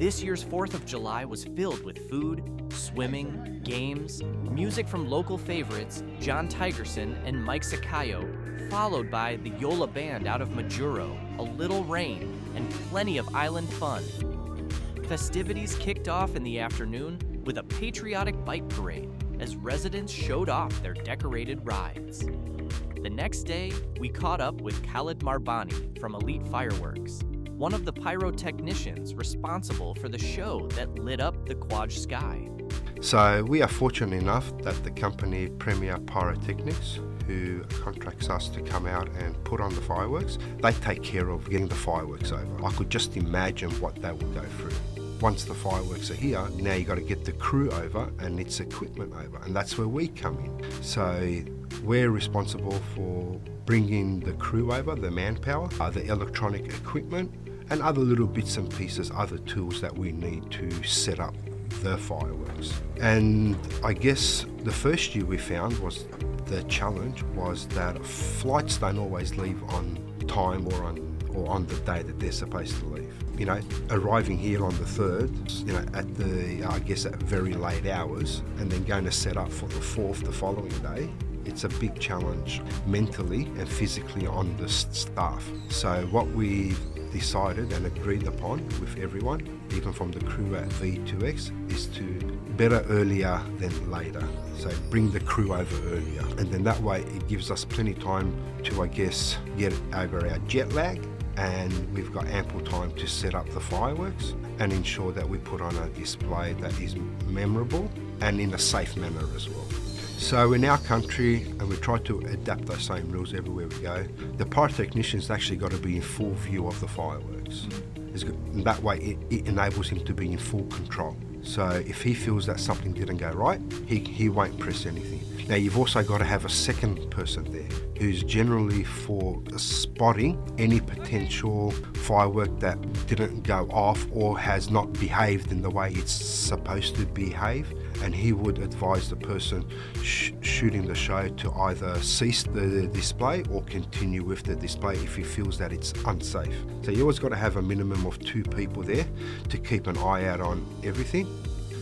This year's 4th of July was filled with food, swimming, games, music from local favorites John Tigerson and Mike Sakayo, followed by the Yola Band out of Majuro, a little rain, and plenty of island fun. Festivities kicked off in the afternoon with a patriotic bike parade as residents showed off their decorated rides. The next day, we caught up with Khalid Marbani from Elite Fireworks, one of the pyrotechnicians responsible for the show that lit up the Kwaj sky. So we are fortunate enough that the company Premier Pyrotechnics, who contracts us to come out and put on the fireworks, they take care of getting the fireworks over. I could just imagine what they would go through. Once the fireworks are here, now you got to get the crew over and its equipment over, and that's where we come in. So we're responsible for bringing the crew over, the manpower, the electronic equipment, and other little bits and pieces, other tools that we need to set up the fireworks. And I guess the first year we found was the challenge was that flights don't always leave on time or on the day that they're supposed to leave. You know, arriving here on the 3rd, you know, at the, I guess at very late hours, and then going to set up for the 4th the following day, it's a big challenge mentally and physically on the staff. So what we decided and agreed upon with everyone, even from the crew at V2X, is to better earlier than later. So bring the crew over earlier. And then that way it gives us plenty of time to, I guess, get over our jet lag, and we've got ample time to set up the fireworks and ensure that we put on a display that is memorable and in a safe manner as well. So in our country, and we try to adapt those same rules everywhere we go, the pyrotechnician's actually got to be in full view of the fireworks. And that way it enables him to be in full control. So if he feels that something didn't go right, he won't press anything. Now you've also got to have a second person there who's generally for spotting any potential firework that didn't go off or has not behaved in the way it's supposed to behave, and he would advise the person shooting the show to either cease the display or continue with the display if he feels that it's unsafe. So you always got to have a minimum of 2 people there to keep an eye out on everything.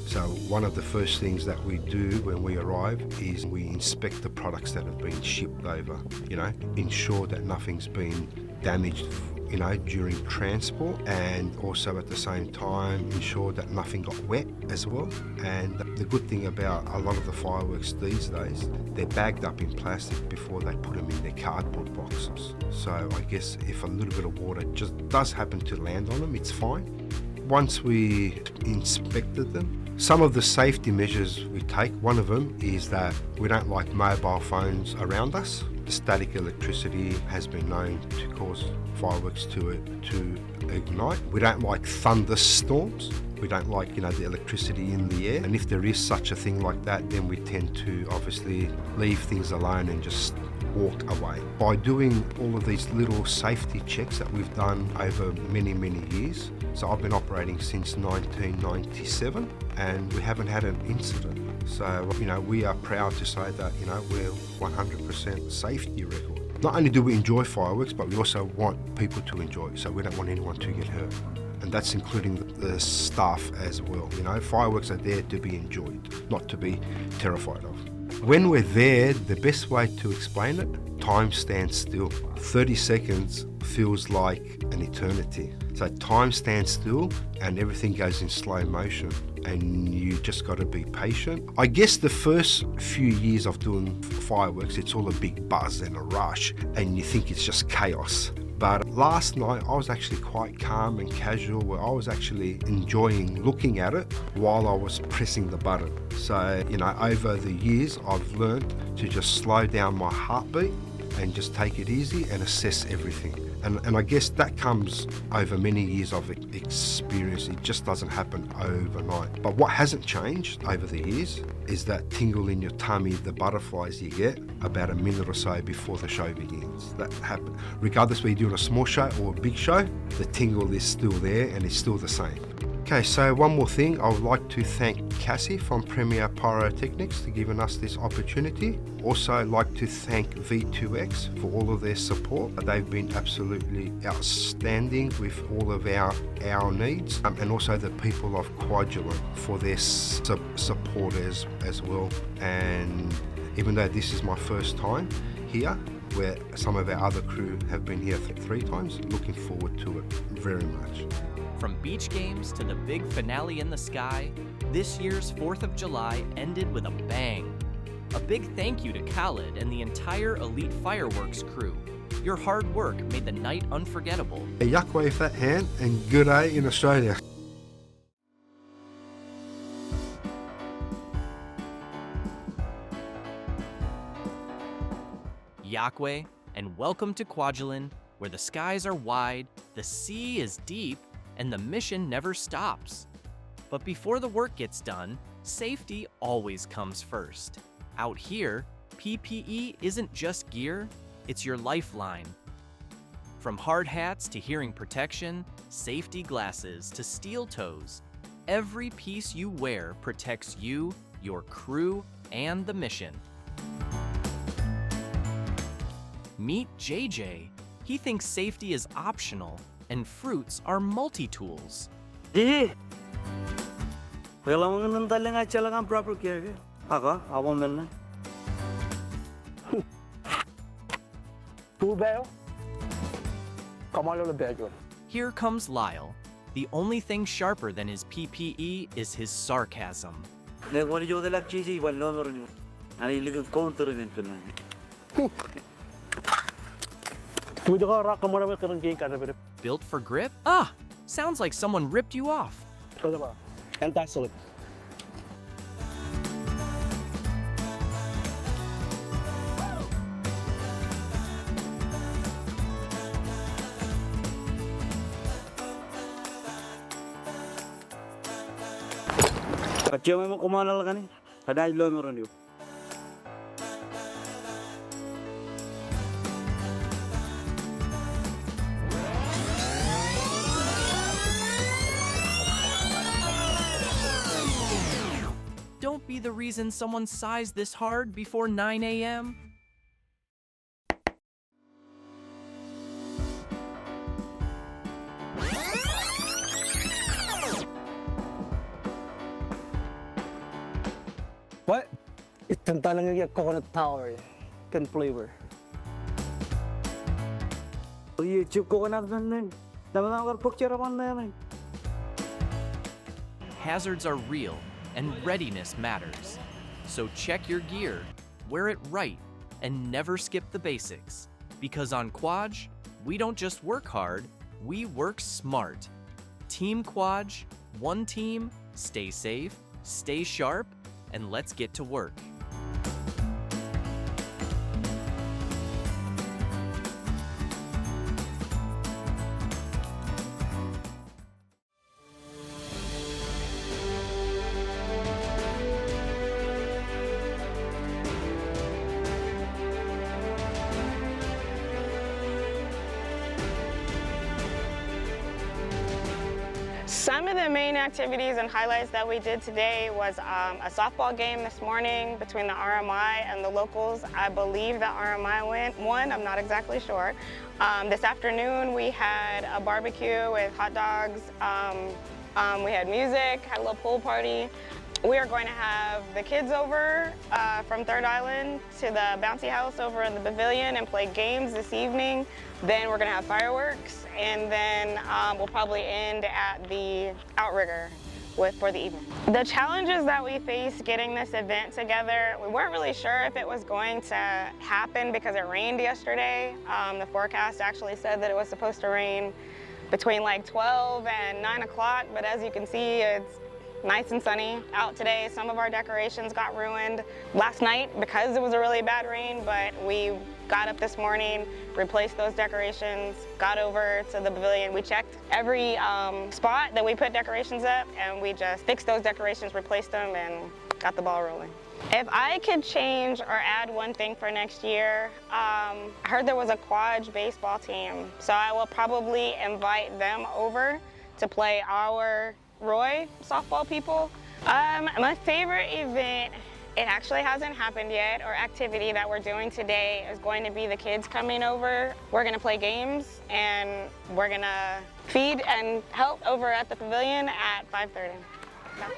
So one of the first things that we do when we arrive is we inspect the products that have been shipped over, you know, ensure that nothing's been damaged, you know, during transport, and also at the same time ensure that nothing got wet as well. And the good thing about a lot of the fireworks these days, they're bagged up in plastic before they put them in their cardboard boxes. So I guess if a little bit of water just does happen to land on them, it's fine. Once we inspected them, some of the safety measures we take, one of them is that we don't like mobile phones around us. Static electricity has been known to cause fireworks to ignite. We don't like thunderstorms. We don't like, you know, the electricity in the air. And if there is such a thing like that, then we tend to obviously leave things alone and just walk away. By doing all of these little safety checks that we've done over many, many years, so I've been operating since 1997 and we haven't had an incident. So, you know, we are proud to say that, you know, we're 100% safety record. Not only do we enjoy fireworks, but we also want people to enjoy it, so we don't want anyone to get hurt. And that's including the staff as well. You know, fireworks are there to be enjoyed, not to be terrified of. When we're there, the best way to explain it, time stands still. 30 seconds feels like an eternity. So time stands still and everything goes in slow motion, and you just got to be patient. I guess the first few years of doing fireworks, it's all a big buzz and a rush and you think it's just chaos. But last night I was actually quite calm and casual, where I was actually enjoying looking at it while I was pressing the button. So, you know, over the years I've learned to just slow down my heartbeat and just take it easy and assess everything. And I guess that comes over many years of experience. It just doesn't happen overnight. But what hasn't changed over the years is that tingle in your tummy, the butterflies you get about a minute or so before the show begins. That happens. Regardless whether you're doing a small show or a big show, the tingle is still there and it's still the same. Okay, so one more thing. I would like to thank Cassie from Premier Pyrotechnics for giving us this opportunity. Also, I'd like to thank V2X for all of their support. They've been absolutely outstanding with all of our needs, and also the people of Kwajalein for their support as well. And even though this is my first time here, where some of our other crew have been here 3 times, looking forward to it very much. From beach games to the big finale in the sky, this year's 4th of July ended with a bang. A big thank you to Khaled and the entire Elite Fireworks crew. Your hard work made the night unforgettable. A yuck wave that hand and good day in Australia. Yakwe, and welcome to Kwajalein, where the skies are wide, the sea is deep, and the mission never stops. But before the work gets done, safety always comes first. Out here, PPE isn't just gear, it's your lifeline. From hard hats to hearing protection, safety glasses to steel toes, every piece you wear protects you, your crew, and the mission. Meet JJ. He thinks safety is optional and fruits are multi-tools. Kailangan talaga ang proper care. Ako, awang na. Here comes Lyle. The only thing sharper than his PPE is his sarcasm. Built for grip? Ah, sounds like someone ripped you off. Kacau memang kumanal kan ni? Ada ilo meron yun. Don't be the reason someone sighs this hard before 9 a.m. What? Itong talang yung coconut tower can flavor. YouTube coconut man. Naman ako picture man na. Hazards are real, and readiness matters. So check your gear, wear it right, and never skip the basics. Because on Kwaj, we don't just work hard, we work smart. Team Kwaj, one team, stay safe, stay sharp, and let's get to work. Some of the main activities and highlights that we did today was a softball game this morning between the RMI and the locals. I believe that RMI won, I'm not exactly sure. This afternoon we had a barbecue with hot dogs. We had music, had a little pool party. We are going to have the kids over from Third Island to the bouncy house over in the pavilion and play games this evening. Then we're going to have fireworks, and then we'll probably end at the outrigger for the evening. The challenges that we faced getting this event together, we weren't really sure if it was going to happen because it rained yesterday. The forecast actually said that it was supposed to rain between like 12 and 9 o'clock, but as you can see, it's nice and sunny out today. Some of our decorations got ruined last night because it was a really bad rain, but we got up this morning, replaced those decorations, got over to the pavilion. We checked every spot that we put decorations up, and we just fixed those decorations, replaced them, and got the ball rolling. If I could change or add one thing for next year, I heard there was a Kwaj baseball team, so I will probably invite them over to play our Roi softball people. My favorite event, it actually hasn't happened yet, or activity that we're doing today is going to be the kids coming over. We're gonna play games and we're gonna feed and help over at the pavilion at 5:30. Yeah.